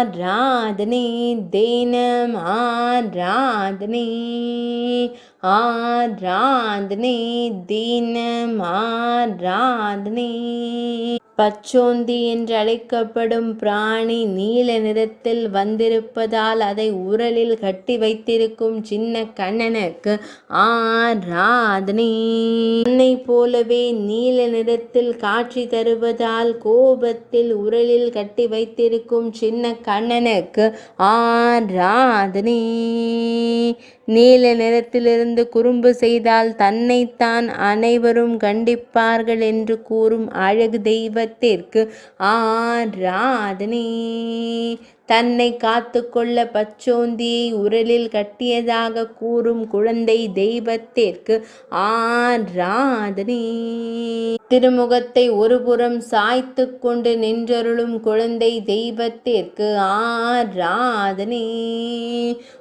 ஆராதனை தினம் ஆராதனை ஆராதனை தினம் ஆராதனை. பச்சோந்தி என்றழைக்கப்படும் பிராணி நீல நிறத்தில் வந்திருப்பதால் அதை உரலில் கட்டி வைத்திருக்கும் சின்ன கண்ணனுக்கு ஆராதனை. தன்னை போலவே நீல நிறத்தில் காட்சி தருவதால் கோபத்தில் உரலில் கட்டி வைத்திருக்கும் சின்ன கண்ணனுக்கு ஆராதனை. நீல நிறத்திலிருந்து குறும்பு செய்தால் தன்னைத்தான் அனைவரும் கண்டிப்பார்கள் என்று கூறும் அழகு தெய்வத்திற்கு ஆராதனை. தன்னை காத்து கொள்ள பச்சோந்தியை உரலில் கட்டியதாக கூறும் குழந்தை தெய்வத்திற்கு ஆராதனை. திருமுகத்தை ஒருபுறம் சாய்த்து கொண்டு நின்றருளும் குழந்தை தெய்வத்திற்கு ஆராதனை.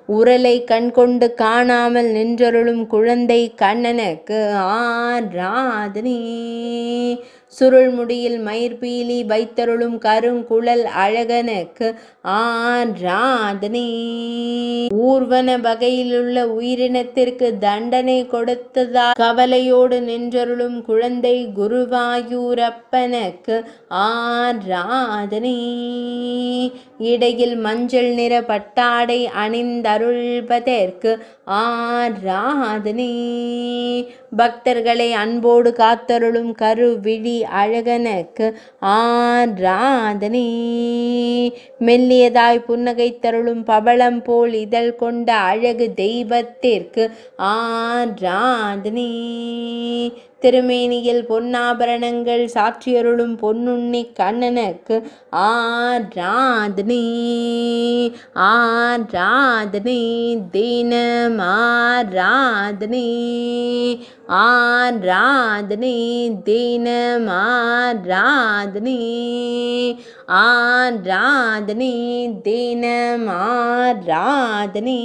உரலை கண்கொண்டு காணாமல் நின்றருளும் குழந்தை கண்ணனுக்கு ஆராதனை. சுருள்முடியில் மயிர்பீலி வைத்தருளும் கருங்குழல் அழகனுக்கு ஆராதனை. ஊர்வன வகையிலுள்ள உயிரினத்திற்கு தண்டனை கொடுத்ததால் கவலையோடு நின்றருளும் குழந்தை குருவாயூரப்பனுக்கு ஆராதனை. இடையில் மஞ்சள் நிற பட்டாடை அணிந்தருள்வதற்கு ஆராதனை. பக்தர்களை அன்போடு காத்தருளும் கருவிழி அழகனுக்கு ஆராதனை. மெல்லியதாய் புன்னகை தருளும் பவளம் போல் இதழ் கொண்ட அழகு தெய்வத்திற்கு ஆராதனை. திருமேனியில் பொன்னாபரணங்கள் சாற்றியருளும் பொன்னுண்ணி கண்ணனுக்கு ஆராதனை. ஆராதனை தினம் ஆராதனை. ஆராதனை தினம் ஆராதனை. ஆராதனை தினம் ஆராதனை.